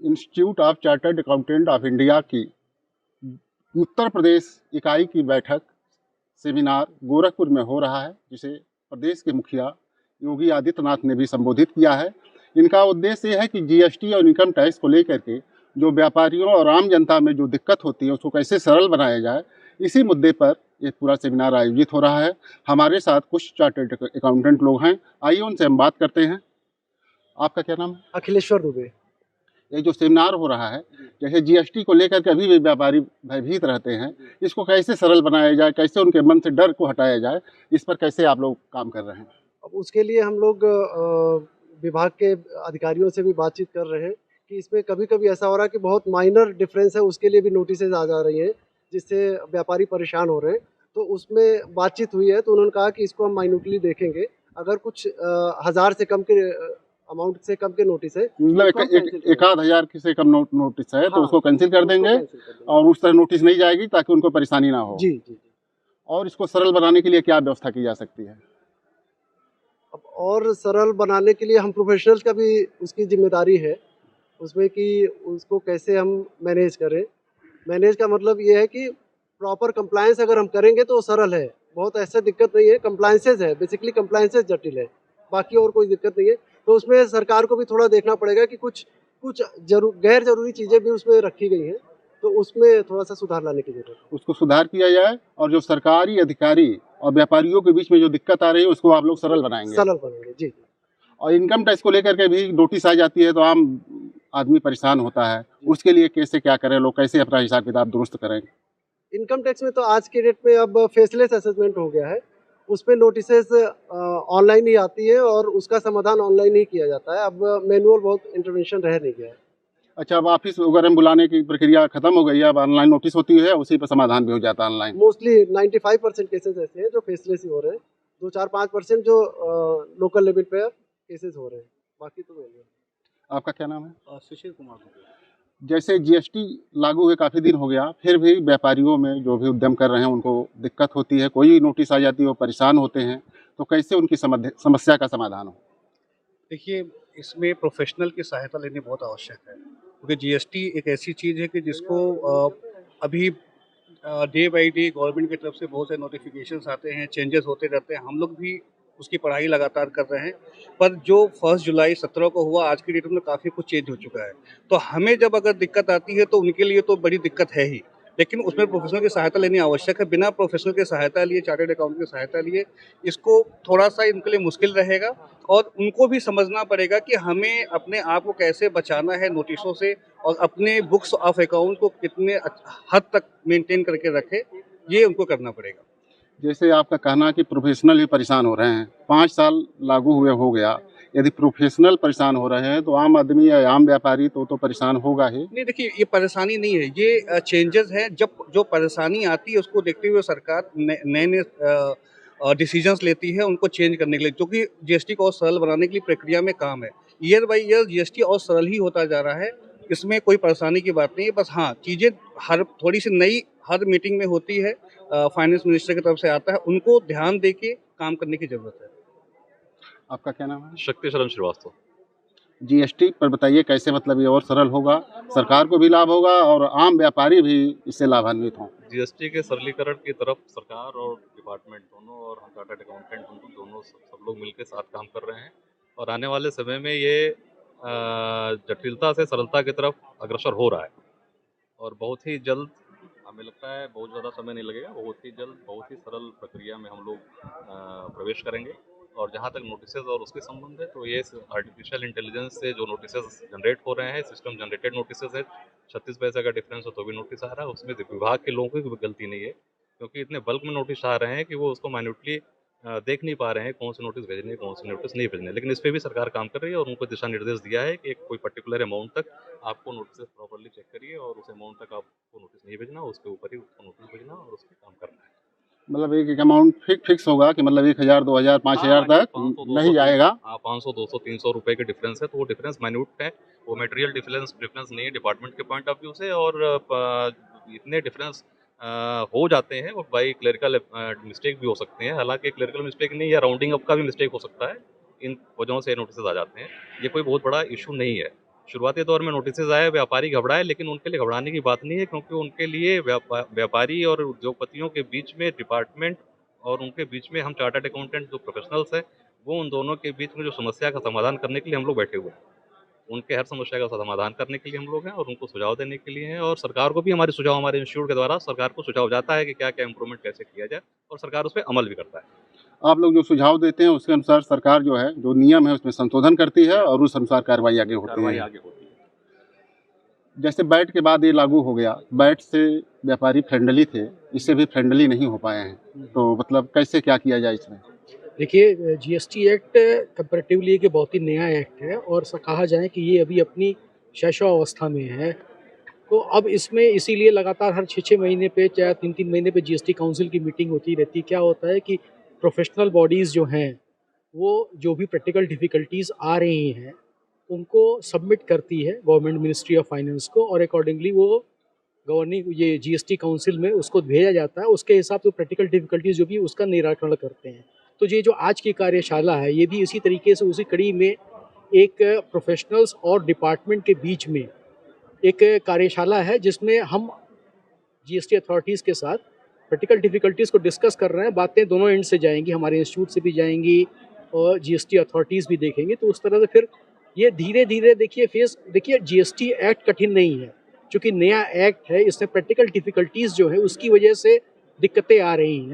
Institute of chartered accountant of India की उत्तर प्रदेश इकाई की बैठक सेमिनार गोरखपुर में हो रहा है, जिसे प्रदेश के मुखिया योगी आदित्यनाथ ने भी संबोधित किया है। इनका उद्देश्य यह है कि जीएसटी और इनकम टैक्स को लेकर के जो व्यापारियों और आम जनता में जो दिक्कत होती है उसको कैसे सरल बनाया जाए, इसी मुद्दे पर ये पूरा सेमिनार आयोजित हो रहा है। हमारे साथ कुछ चार्टर्ड अकाउंटेंट लोग हैं, आइए उनसे हम बात करते हैं। आपका क्या नाम है? अखिलेश्वर दुबे। ये जो सेमिनार हो रहा है, जैसे जीएसटी को लेकर के अभी भी व्यापारी भयभीत रहते हैं, इसको कैसे सरल बनाया जाए, कैसे उनके मन से डर को हटाया जाए, इस पर कैसे आप लोग काम कर रहे हैं? अब उसके लिए हम लोग विभाग के अधिकारियों से भी बातचीत कर रहे हैं कि इसमें कभी कभी ऐसा हो रहा है कि बहुत माइनर डिफरेंस है, उसके लिए भी नोटिसेज आ जा रही हैं जिससे व्यापारी परेशान हो रहे हैं। तो उसमें बातचीत हुई है, तो उन्होंने कहा कि इसको हम माइन्यूटली देखेंगे। अगर कुछ 1000 से कम के अमाउंट से कम के नोटिस है, मतलब एक आध हजार से कम नोटिस है, तो उसको कैंसिल कर देंगे और उस तरह नोटिस नहीं जाएगी ताकि उनको परेशानी ना हो। जी जी। और इसको सरल बनाने के लिए क्या व्यवस्था की जा सकती है? अब और सरल बनाने के लिए हम प्रोफेशनल्स का भी उसकी जिम्मेदारी है उसमें कि उसको कैसे हम मैनेज करें। मैनेज का मतलब ये है कि प्रॉपर कंप्लायंस अगर हम करेंगे तो सरल है, बहुत ऐसा दिक्कत नहीं है। कंप्लायंसेज है, बेसिकली कंप्लायंसेज जटिल है, बाकी और कोई दिक्कत नहीं है। तो उसमें सरकार को भी थोड़ा देखना पड़ेगा कि कुछ कुछ गैर जरूरी चीज़ें भी उसमें रखी गई हैं, तो उसमें थोड़ा सा सुधार लाने की जरूरत है। उसको सुधार किया जाए और जो सरकारी अधिकारी और व्यापारियों के बीच में जो दिक्कत आ रही है उसको आप लोग सरल बनाएंगे। सरल बनाएंगे जी। और इनकम टैक्स को लेकर के भी नोटिस आ जाती है तो आम आदमी परेशान होता है, उसके लिए कैसे क्या करें, लोग कैसे अपना हिसाब किताब दुरुस्त करें? इनकम टैक्स में तो आज के डेट में अब फेसलेस असेसमेंट हो गया है, उसमें नोटिसेस ऑनलाइन ही आती है और उसका समाधान ऑनलाइन ही किया जाता है। अब मैनुअल बहुत इंटरवेंशन रह नहीं गया है। अच्छा, अब ऑफिस वगैरह में बुलाने की प्रक्रिया खत्म हो गई है, अब ऑनलाइन नोटिस होती है, उसी पर समाधान भी हो जाता है ऑनलाइन। मोस्टली 95% केसेस ऐसे हैं जो फेसलेस ही हो रहे हैं, 2-4-5% जो लोकल लेवल पे केसेस हो रहे हैं, बाकी तो मैनुअल। आपका क्या नाम है? सुशील कुमार। जैसे जीएसटी लागू हुए काफ़ी दिन हो गया, फिर भी व्यापारियों में जो भी उद्यम कर रहे हैं उनको दिक्कत होती है, कोई नोटिस आ जाती है वो परेशान होते हैं, तो कैसे उनकी समस्या का समाधान हो? देखिए, इसमें प्रोफेशनल की सहायता लेनी बहुत आवश्यक है, क्योंकि जीएसटी एक ऐसी चीज़ है कि जिसको अभी डे बाय डे गवर्नमेंट की तरफ से बहुत से नोटिफिकेशंस आते हैं, चेंजेस होते रहते हैं। हम लोग भी उसकी पढ़ाई लगातार कर रहे हैं, पर जो 1 जुलाई 17 को हुआ, आज की डेट में काफ़ी कुछ चेंज हो चुका है। तो हमें जब अगर दिक्कत आती है तो उनके लिए तो बड़ी दिक्कत है ही, लेकिन उसमें प्रोफेशनल की सहायता लेनी आवश्यक है। बिना प्रोफेशनल की सहायता लिए, चार्टर्ड अकाउंटेंट की सहायता लिए, इसको थोड़ा-सा इनके लिए मुश्किल रहेगा और उनको भी समझना पड़ेगा कि हमें अपने आप को कैसे बचाना है नोटिसों से और अपने बुक्स ऑफ अकाउंट को कितने हद तक मेंटेन करके रखें, ये उनको करना पड़ेगा। जैसे आपका कहना है कि प्रोफेशनल ही परेशान हो रहे हैं, 5 साल लागू हुए हो गया, यदि प्रोफेशनल परेशान हो रहे हैं तो आम आदमी या आम व्यापारी तो परेशान होगा ही। नहीं, देखिए, ये परेशानी नहीं है, ये चेंजेस हैं। जब जो परेशानी आती है उसको देखते हुए सरकार नए-नए डिसीजंस लेती है उनको चेंज करने के लिए, जो कि जीएसटी को और सरल बनाने के लिए प्रक्रिया में काम है। ईयर बाय ईयर जीएसटी और सरल ही होता जा रहा है, इसमें कोई परेशानी की बात नहीं है। बस हाँ, चीज़ें हर थोड़ी-सी नई हर मीटिंग में होती है, फाइनेंस मिनिस्टर की तरफ से आता है, उनको ध्यान देके काम करने की ज़रूरत है। आपका क्या नाम है? शक्ति शरण श्रीवास्तव। जीएसटी पर बताइए कैसे, मतलब ये और सरल होगा, सरकार को भी लाभ होगा और आम व्यापारी भी इससे लाभान्वित हों? जीएसटी के सरलीकरण की तरफ सरकार और डिपार्टमेंट दोनों और हम चार्टर्ड अकाउंटेंट दोनों सब लोग मिलकर साथ काम कर रहे हैं और आने वाले समय में ये जटिलता से सरलता की तरफ अग्रसर हो रहा है और बहुत ही जल्द, हमें लगता है बहुत ज़्यादा समय नहीं लगेगा, बहुत ही जल्द बहुत ही सरल प्रक्रिया में हम लोग प्रवेश करेंगे। और जहाँ तक नोटिसेज और उसके संबंध है, तो ये आर्टिफिशियल इंटेलिजेंस से जो नोटिसेज जनरेट हो रहे हैं, सिस्टम जनरेटेड नोटिसेज है, 36 पैसे का डिफरेंस हो तो भी नोटिस आ रहा है, उसमें विभाग के लोगों की भी गलती नहीं है, क्योंकि इतने बल्क में नोटिस आ रहे हैं कि वो उसको माइन्यूटली देख नहीं पा रहे हैं कौन से नोटिस भेजने हैं, कौन से नोटिस नहीं भेजने। लेकिन इस पर भी सरकार काम कर रही है और उनको दिशा निर्देश दिया है कि कोई पर्टिकुलर अमाउंट तक आपको नोटिस प्रॉपरली चेक करिए और उस अमाउंट तक आपको नोटिस नहीं भेजना, उसके ऊपर ही उसको नोटिस भेजना और उस पर काम करना है। मतलब एक अमाउंट फिक्स होगा कि मतलब 1000, 2000, 5000 तक नहीं जाएगा? हाँ, 500, 200, 300 रुपए के डिफरेंस है, तो वो डिफरेंस माइन्यूट है, वो मटेरियल डिफरेंस नहीं है डिपार्टमेंट के पॉइंट ऑफ व्यू से। और इतने डिफरेंस हो जाते हैं और बाई क्लरिकल मिस्टेक भी हो सकते हैं, हालांकि क्लरिकल मिस्टेक नहीं या राउंडिंग अप का भी मिस्टेक हो सकता है, इन वजहों से नोटिस आ जाते हैं। ये कोई बहुत बड़ा इशू नहीं है। शुरुआती दौर में नोटिसेज आए, व्यापारी घबराए, लेकिन उनके लिए घबराने की बात नहीं है, क्योंकि उनके लिए व्यापारी और उद्योगपतियों के बीच में डिपार्टमेंट और उनके बीच में हम चार्टर्ड अकाउंटेंट जो प्रोफेशनल्स हैं, वो उन दोनों के बीच में जो समस्या का समाधान करने के लिए हम लोग बैठे हुए हैं। उनके हर समस्या का समाधान करने के लिए हम लोग हैं और उनको सुझाव देने के लिए हैं, और सरकार को भी हमारे सुझाव, हमारे इंस्टीट्यूट के द्वारा सरकार को सुझाव जाता है कि क्या-क्या इम्प्रूवमेंट कैसे किया जाए, और सरकार उस पे अमल भी करता है। आप लोग जो सुझाव देते हैं उसके अनुसार सरकार जो है, जो नियम है उसमें संशोधन करती है और उस अनुसार कार्रवाई आगे होती है। आगे होती है। जैसे बैट के बाद ये लागू हो गया, बैट से व्यापारी फ्रेंडली थे, इससे भी फ्रेंडली नहीं हो पाए हैं, तो मतलब कैसे क्या किया जाए इसमें? देखिए, जीएसटी एक्ट कंपैरेटिवली एक बहुत ही नया एक्ट है और कहा जाए कि ये अभी अपनी शैशवावस्था में है। तो अब इसमें इसीलिए लगातार हर 6-6 महीने पे, चाहे 3-3 महीने पे जीएसटी काउंसिल की मीटिंग होती रहती है। क्या होता है कि प्रोफेशनल बॉडीज़ जो हैं, वो जो भी प्रैक्टिकल डिफ़िकल्टीज़ आ रही हैं, उनको सबमिट करती है गवर्नमेंट मिनिस्ट्री ऑफ फाइनेंस को, और अकॉर्डिंगली वो गवर्निंग ये जीएसटी काउंसिल में उसको भेजा जाता है। उसके हिसाब से प्रैक्टिकल डिफ़िकल्टीज़ जो भी उसका निराकरण करते हैं। तो ये जो आज की कार्यशाला है, ये भी इसी तरीके से उसी कड़ी में एक प्रोफेशनल्स और डिपार्टमेंट के बीच में एक कार्यशाला है, जिसमें हम जीएसटी अथॉरिटीज़ के साथ प्रैक्टिकल डिफ़िकल्टीज़ को डिस्कस कर रहे हैं। बातें दोनों एंड से जाएंगी, हमारे इंस्टीट्यूट से भी जाएंगी और जीएसटी अथॉरिटीज़ भी देखेंगे। तो उस तरह से फिर ये धीरे धीरे देखिए जीएसटी एक्ट कठिन नहीं है, चूँकि नया एक्ट है, इसमें प्रैक्टिकल डिफ़िकल्टीज़ जो है उसकी वजह से दिक्कतें आ रही हैं।